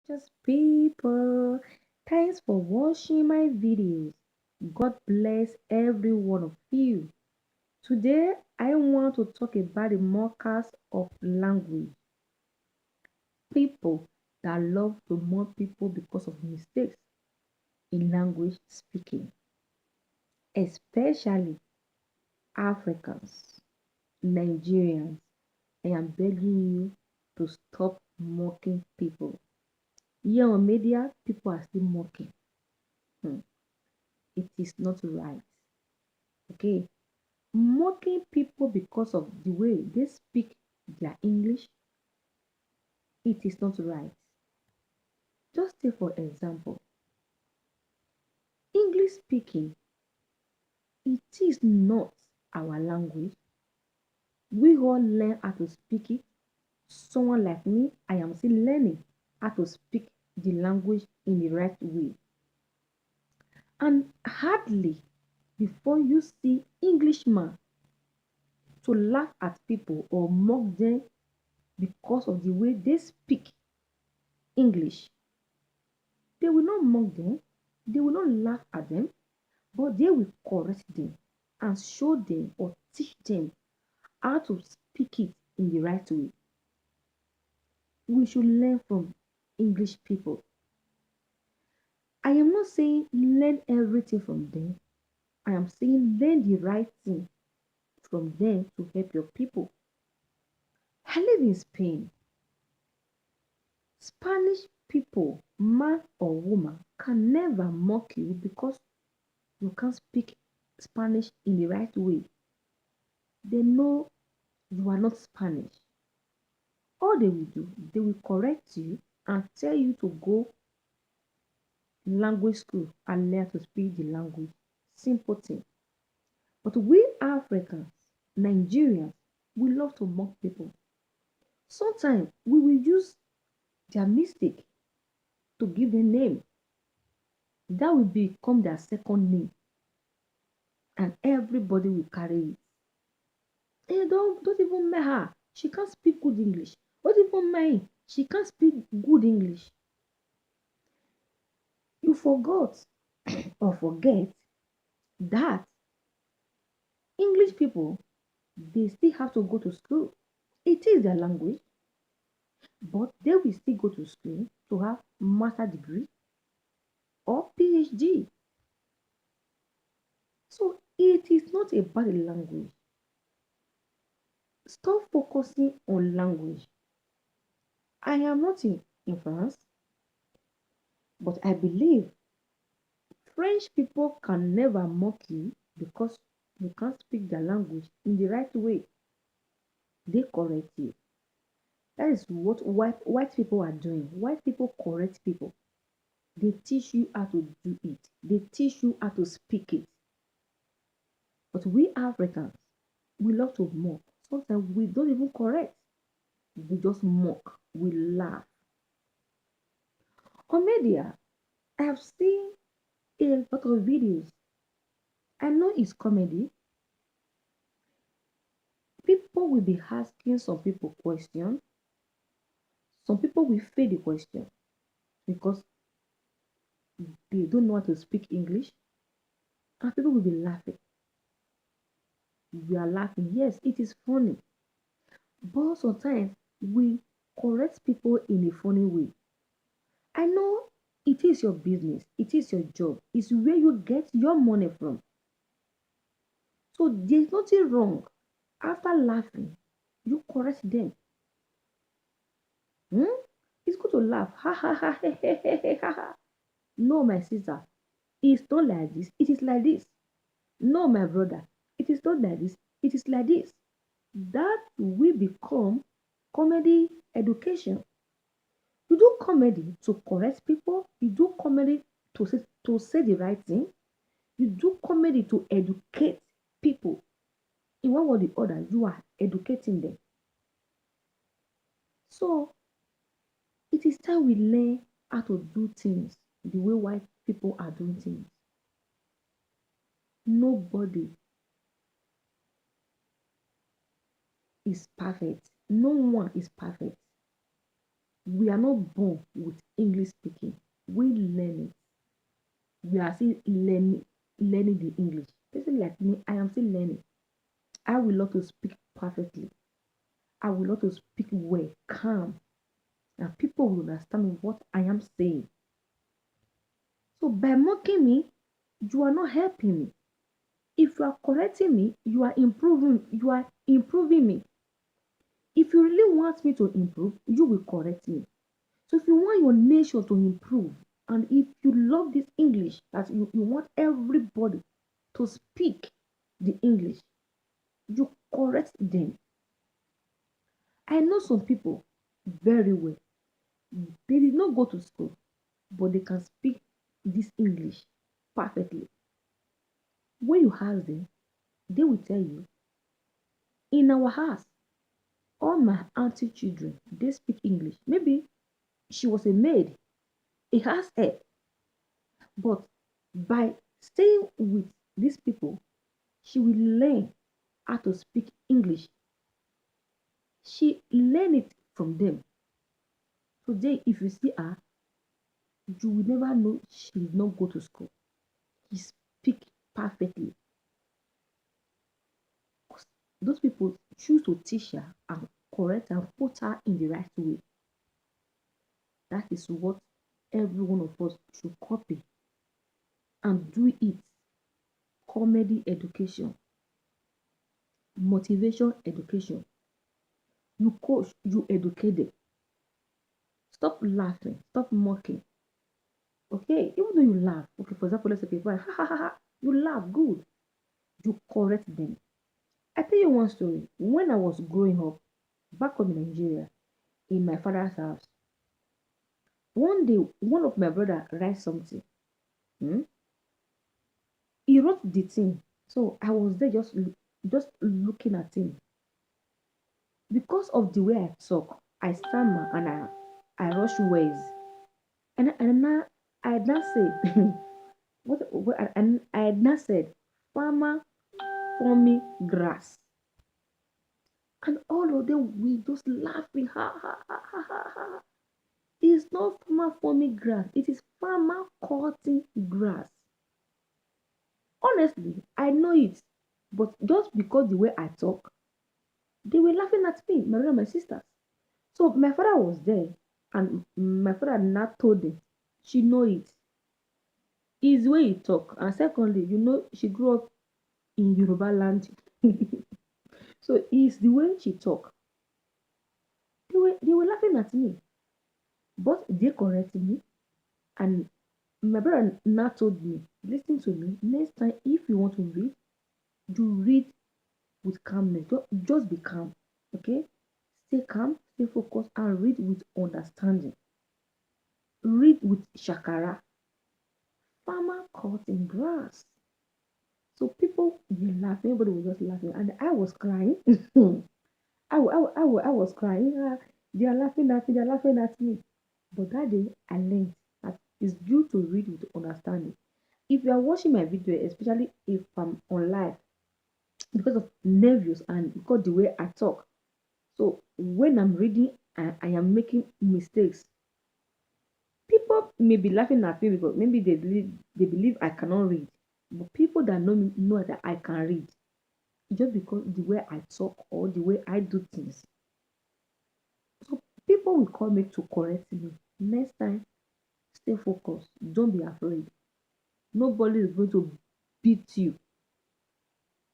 Just people. Thanks for watching my videos. God bless every one of you. Today, I want to talk about the mockers of language. People that love to mock people because of mistakes in language speaking, especially Africans, Nigerians. I am begging you to stop mocking people. Here on media, people are still mocking. Hmm. It is not right. Okay, mocking people because of the way they speak their English, it is not right. Just take for example, English speaking, it is not our language. We all learn how to speak it. Someone like me, I am still learning how to speak the language in the right way. And hardly before you see Englishman to laugh at people or mock them because of the way they speak English. They will not mock them, they will not laugh at them, but they will correct them and show them or teach them how to speak it in the right way. We should learn from English people. I am not saying learn everything from them. I am saying learn the right thing from them to help your people. I live in Spain. Spanish people, man or woman, can never mock you because you can't speak Spanish in the right way. They know you are not Spanish. All they will do, they will correct you and tell you to go language school and learn to speak the language. Simple thing. But we Africans, Nigerians, we love to mock people. Sometimes we will use their mistake to give them name. That will become their second name, and everybody will carry it. Hey, don't even mind her. She can't speak good English. Don't even mind. She can't speak good English. You forgot or forget that English people, they still have to go to school. It is their language, but they will still go to school to have master degree or PhD. So it is not about the language. Stop focusing on language. I am not in France, but I believe French people can never mock you because you can't speak their language in the right way. They correct you. That is what white people are doing. White people correct people. They teach you how to do it. They teach you how to speak it. But we Africans, we love to mock. Sometimes we don't even correct. We just mock. We laugh. On media, I have seen a lot of videos. I know it's comedy. People will be asking some people questions. Some people will fail the question because they don't know how to speak English, and people will be laughing. We are laughing. Yes, it is funny. But sometimes we correct people in a funny way. I know it is your business, it is your job, it's where you get your money from. So there's nothing wrong. After laughing, you correct them. Hmm? It's good to laugh. Ha ha ha ha ha ha ha ha. No, my sister, it's not like this. It is like this. No, my brother, it is not like this. It is like this. That will become comedy education. You do comedy to correct people. You do comedy to say the right thing. You do comedy to educate people. In one way or the other, you are educating them. So it is time we learn how to do things the way white people are doing things. Nobody is perfect. No one is perfect. We are not born with English speaking. We learn it. We are still learning the English. Person like me, I am still learning. I will love to speak perfectly. I will love to speak well, calm, and people will understand what I am saying. So by mocking me, you are not helping me. If you are correcting me, you are improving me. If you really want me to improve, you will correct me. So if you want your nation to improve, and if you love this English, that you want everybody to speak the English, you correct them. I know some people very well. They did not go to school, but they can speak this English perfectly. When you ask them, they will tell you, in our house, all my auntie children, they speak English. Maybe she was a maid, it has her, but by staying with these people, she will learn how to speak English. She learn it from them. Today, if you see her, you will never know she did not go to school. She speak perfectly. Those people choose to teach her and correct and put her in the right way. That is what every one of us should copy and do it. Comedy education, motivation education. You coach, you educate them. Stop laughing, stop mocking. Okay, even though you laugh, okay, for example, let's say people, ha ha ha ha, you laugh, good. You correct them. I tell you one story. When I was growing up, back home in Nigeria, in my father's house, one day one of my brother write something. Hmm? He wrote the thing. So I was there just looking at him. Because of the way I talk, I stammer and I rush words. And now I now say what and I now said farmer farming grass. And all of them we just laughing. Ha ha ha ha ha ha. It's not farmer farming grass, it is farmer cutting grass. Honestly, I know it. But just because the way I talk, they were laughing at me, my brother and my sisters. So my father was there, and my father not told them. She know it. It's the way he talk. And secondly, she grew up in Yoruba land. So it's the way she talk. They were laughing at me. But they corrected me. And my brother now told me, listen to me, next time if you want to read, you read with calmness. Just be calm. Okay? Stay calm, stay focused, and read with understanding. Read with shakara. Farmer cutting grass. So people were laughing, everybody was just laughing, and I was crying. I was crying. Ah, they are laughing at me, they are laughing at me. But that day, I learned that it's due to read with understanding. If you are watching my video, especially if I'm on live, because of nervous and because the way I talk, so when I'm reading, I am making mistakes. People may be laughing at me because maybe they believe I cannot read. But people that know me know that I can read. Just because the way I talk or the way I do things. So people will call me to correct me. Next time, stay focused. Don't be afraid. Nobody is going to beat you.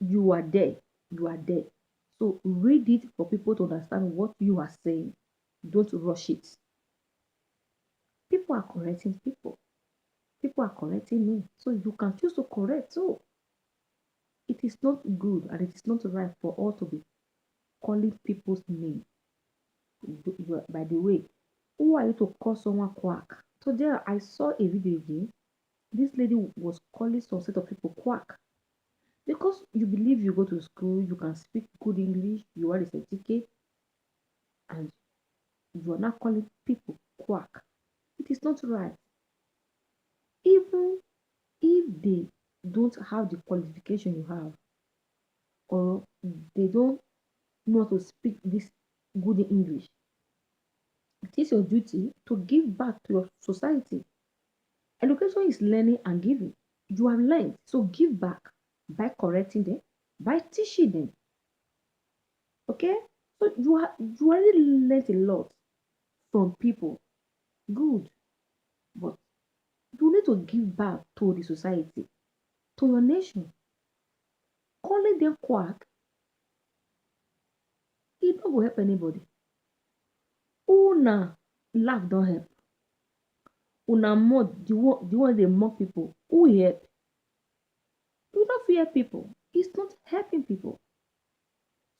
You are there. You are there. So read it for people to understand what you are saying. Don't rush it. People are correcting people. People are correcting me. So you can choose to correct too. It is not good and it is not right for all to be calling people's name. By the way, who are you to call someone quack? So there I saw a video again. This lady was calling some set of people quack. Because you believe you go to school, you can speak good English, you are a certificate, and you are not calling people quack. It is not right. Even if they don't have the qualification you have, or they don't know how to speak this good English, It is your duty to give back to your society. Education is learning and giving. You have learned, so give back by correcting them, by teaching them. Okay? So you already learned a lot from people. Good. But you need to give back to the society, to your nation. Calling them quack, it not go help anybody. Una laugh don't help. Una mock the one they mock people. Who help? You don't fear people. It's not helping people.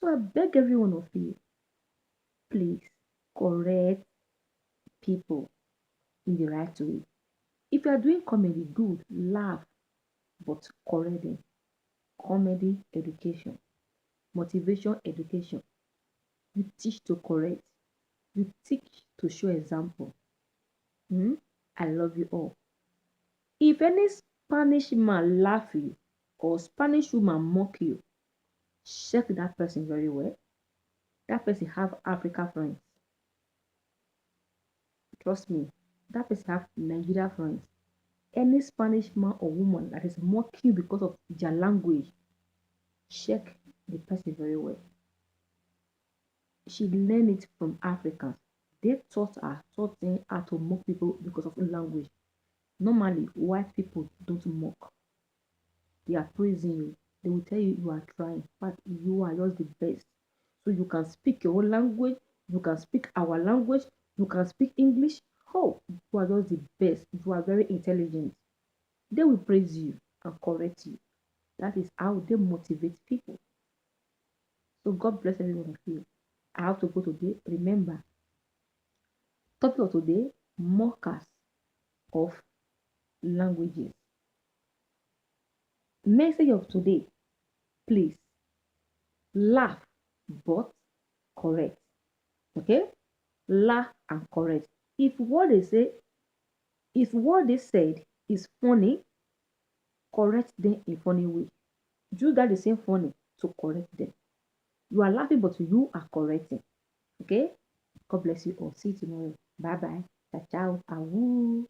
So I beg every one of you, please correct people in the right way. If you are doing comedy, good, laugh, but correct them. Comedy education, motivation education. You teach to correct. You teach to show example. Hmm? I love you all. If any Spanish man laugh you or Spanish woman mock you, check that person very well. That person have Africa friends. Trust me, that person have Nigeria friends. Any Spanish man or woman that is mocking you because of their language, check the person very well. She learned it from Africans. They taught them how to mock people because of language. Normally, white people don't mock. They are praising you. They will tell you you are trying, but you are just the best. So you can speak your own language, you can speak our language, you can speak English. Oh, you are just the best. You are very intelligent. They will praise you and correct you. That is how they motivate people. So God bless every one of you. I have to go today. Remember, topic of today, mockers of languages. Message of today, please laugh but correct. Okay? Laugh and correct. If what they say, if what they said is funny, correct them in funny way. You got the same funny to correct them. You are laughing, but you are correcting. Okay? God bless you all. See you tomorrow. Bye bye. Ciao, ciao. Awoo.